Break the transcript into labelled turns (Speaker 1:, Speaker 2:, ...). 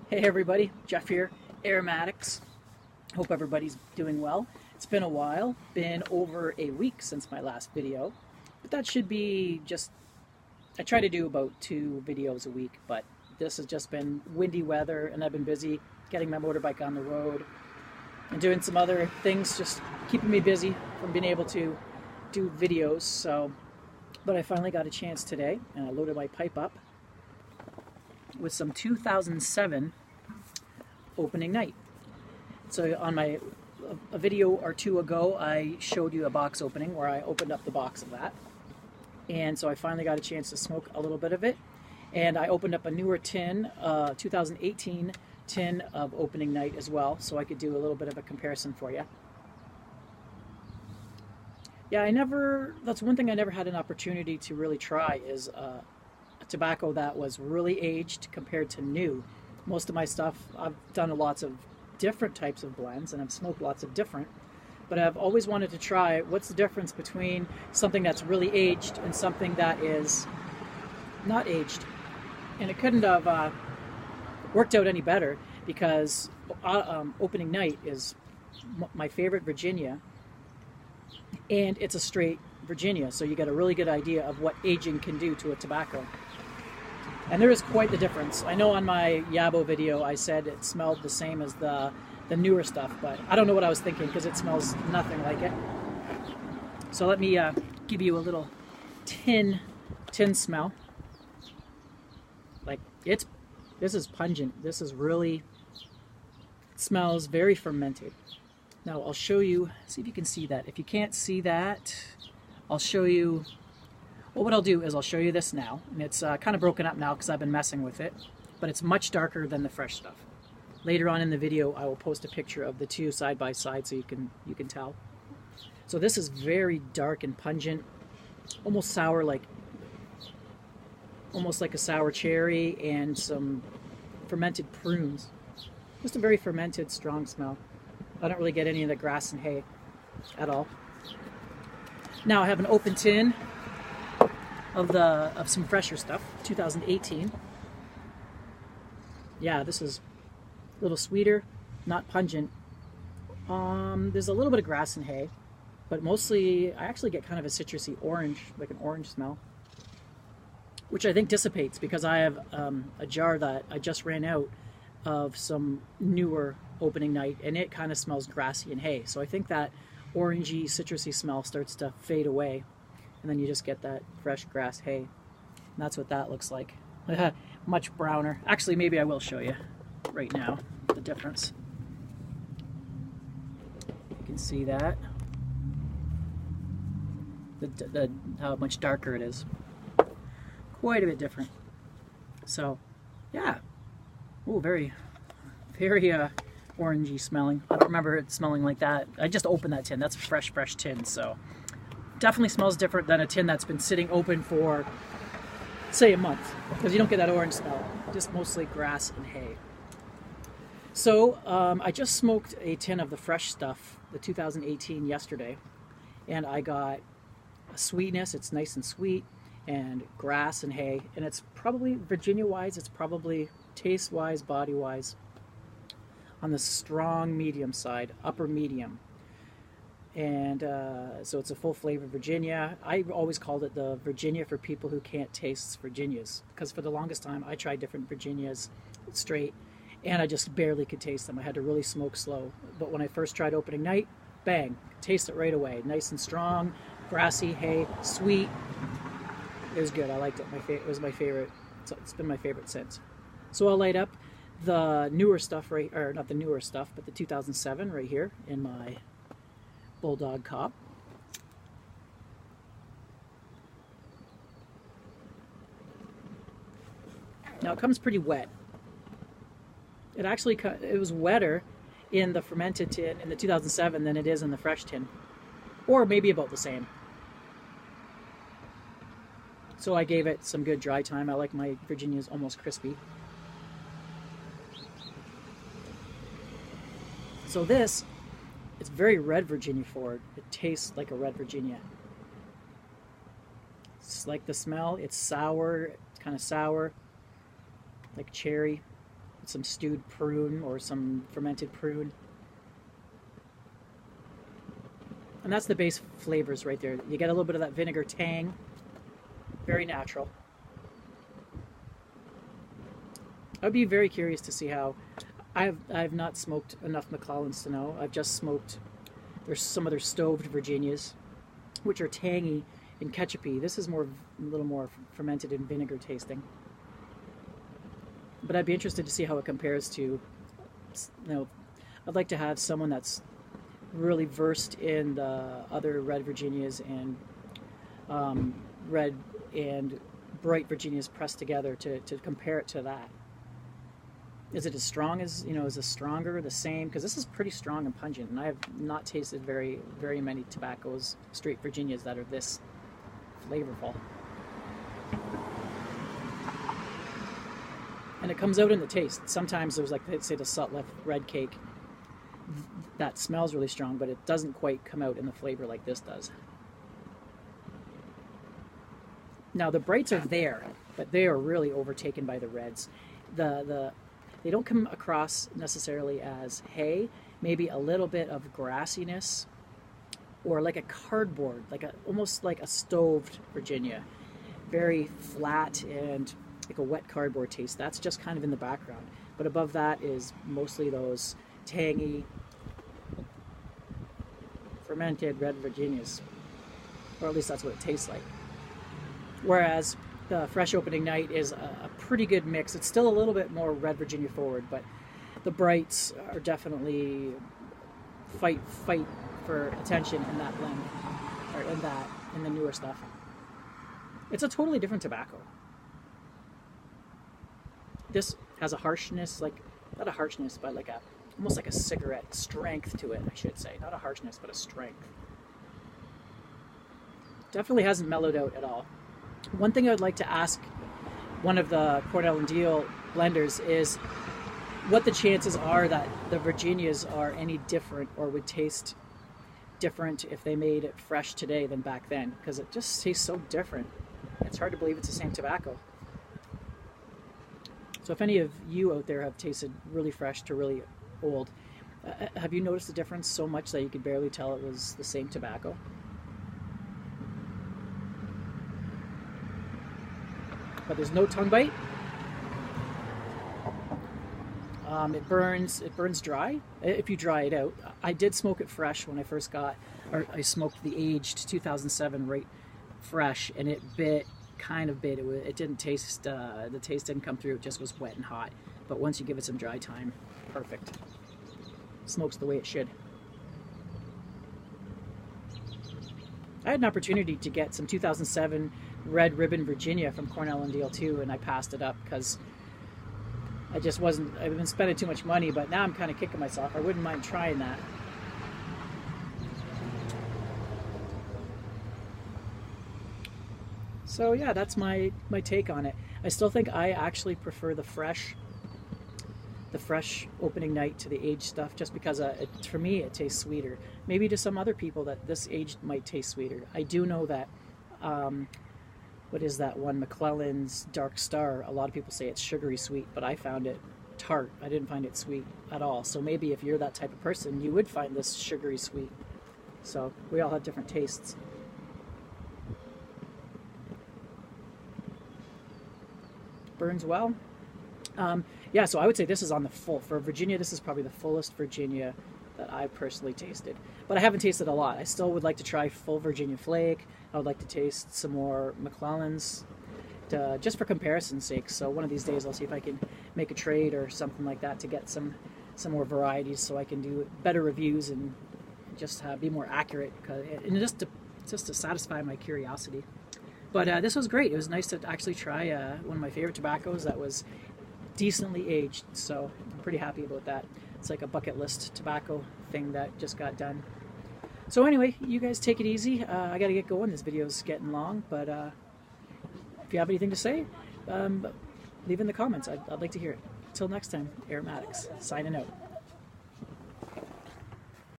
Speaker 1: Hey everybody, Jeff here, Aromatics. Hope everybody's doing well. It's been a while, been over a week since my last video, but that should be I try to do about 2 videos a week, but this has just been windy weather and I've been busy getting my motorbike on the road and doing some other things, just keeping me busy from being able to do videos. But I finally got a chance today and I loaded my pipe up with some 2007 opening night. So on a video or two ago, I showed you a box opening where I opened up the box of that. And so I finally got a chance to smoke a little bit of it. And I opened up a newer tin, 2018 tin of opening night as well, so I could do a little bit of a comparison for you. Yeah, that's one thing I never had an opportunity to really try is a tobacco that was really aged compared to new. Most of my stuff, I've done lots of different types of blends and I've smoked lots of different, but I've always wanted to try what's the difference between something that's really aged and something that is not aged. And it couldn't have worked out any better because opening night is my favorite Virginia, and it's a straight Virginia, so you get a really good idea of what aging can do to a tobacco. And there is quite the difference. I know on my Yabo video I said it smelled the same as the newer stuff, but I don't know what I was thinking because it smells nothing like it. So let me give you a little tin smell. Like this is pungent. This is really, it smells very fermented. Now I'll show you, see if you can see that. If you can't see that, I'll show you. Well, what I'll do is I'll show you this now, and it's kind of broken up now because I've been messing with it, but it's much darker than the fresh stuff. Later on in the video, I will post a picture of the two side by side so you can tell. So this is very dark and pungent, almost sour, almost like a sour cherry and some fermented prunes. Just a very fermented, strong smell. I don't really get any of the grass and hay at all. Now I have an open tin of some fresher stuff, 2018. Yeah, this is a little sweeter, not pungent. There's a little bit of grass and hay, but mostly I actually get kind of a citrusy orange, like an orange smell, which I think dissipates because I have a jar that I just ran out of some newer opening night, and it kind of smells grassy and hay. So I think that orangey, citrusy smell starts to fade away. And then you just get that fresh grass hay. And that's what that looks like. Much browner. Actually, maybe I will show you right now the difference. You can see that. How much darker it is. Quite a bit different. So, yeah. Oh, very orangey smelling. I don't remember it smelling like that. I just opened that tin. That's a fresh tin, so definitely smells different than a tin that's been sitting open for, say, a month, because you don't get that orange smell, just mostly grass and hay. So I just smoked a tin of the fresh stuff, the 2018, yesterday, and I got a sweetness. It's nice and sweet, and grass and hay, and it's probably, Virginia-wise, it's probably taste-wise, body-wise, on the strong medium side, upper medium. And so it's a full flavor Virginia. I always called it the Virginia for people who can't taste Virginias, because for the longest time I tried different Virginias straight and I just barely could taste them. I had to really smoke slow. But when I first tried opening night, bang, taste it right away. Nice and strong, grassy, hay, sweet. It was good. I liked it. It was my favorite. It's been my favorite since. So I'll light up the newer stuff, or not the newer stuff, but the 2007 right here in my Bulldog Cop. Now it comes pretty wet. It was wetter in the fermented tin in the 2007 than it is in the fresh tin, or maybe about the same. So I gave it some good dry time. I like my Virginias almost crispy. So this, it's very red Virginia forward. It tastes like a red Virginia. It's like the smell. It's sour. It's kind of sour, like cherry. some stewed prune or some fermented prune. And that's the base flavors right there. You get a little bit of that vinegar tang, very natural. I'd be very curious to see how. I've not smoked enough McClellans to know. I've just smoked. There's some other stoved Virginias, which are tangy and ketchupy. This is a little more fermented and vinegar tasting. But I'd be interested to see how it compares to. You know, I'd like to have someone that's really versed in the other red Virginias and red and bright Virginias pressed together to compare it to that. Is it as strong as, is it stronger, the same? Because this is pretty strong and pungent, and I have not tasted very many tobaccos, straight Virginias, that are this flavorful. And it comes out in the taste. Sometimes there's, like, say, the Salt Lick Red Cake. That smells really strong, but it doesn't quite come out in the flavor like this does. Now, the brights are there, but they are really overtaken by the reds. They don't come across necessarily as hay, maybe a little bit of grassiness, or like a cardboard, almost like a stoved Virginia. Very flat and like a wet cardboard taste. That's just kind of in the background. But above that is mostly those tangy, fermented red Virginias. Or at least that's what it tastes like. Whereas the fresh opening night is a pretty good mix. It's still a little bit more red Virginia forward, but the brights are definitely fight for attention in that blend, or in the newer stuff. It's a totally different tobacco. This has a harshness, not a harshness, but almost like a cigarette strength to it, I should say. Not a harshness, but a strength. Definitely hasn't mellowed out at all. One thing I would like to ask one of the Cornell and Deihl blenders is what the chances are that the Virginias are any different or would taste different if they made it fresh today than back then, because it just tastes so different. It's hard to believe it's the same tobacco. So if any of you out there have tasted really fresh to really old, have you noticed the difference so much that you could barely tell it was the same tobacco? But there's no tongue bite. It burns dry if you dry it out. I did smoke it fresh when I first I smoked the aged 2007 right fresh, and it kind of bit. It didn't taste, the taste didn't come through, it just was wet and hot. But once you give it some dry time, perfect. Smokes the way it should. I had an opportunity to get some 2007 Red Ribbon Virginia from Cornell and Deihl too, and I passed it up because I've been spending too much money, but now I'm kind of kicking myself. I wouldn't mind trying that. So yeah, that's my take on it. I still think I actually prefer the fresh opening night to the aged stuff, just because for me it tastes sweeter. Maybe to some other people that this aged might taste sweeter. I do know that what is that one, McClellan's Dark Star, a lot of people say it's sugary sweet, but I found it tart. I didn't find it sweet at all. So maybe if you're that type of person, you would find this sugary sweet. So we all have different tastes. Burns well. Yeah, so I would say this is on the full. For Virginia, this is probably the fullest Virginia that I've personally tasted. But I haven't tasted a lot. I still would like to try full Virginia Flake. I would like to taste some more McClellans, just for comparison's sake. So one of these days I'll see if I can make a trade or something like that to get some more varieties, so I can do better reviews and just be more accurate, and just to satisfy my curiosity. But this was great. It was nice to actually try one of my favorite tobaccos that was decently aged, so I'm pretty happy about that. It's like a bucket list tobacco thing that just got done. So anyway, you guys take it easy. I gotta get going. This video's getting long, but if you have anything to say, leave in the comments. I'd like to hear it. Till next time, Aromatics, signing out.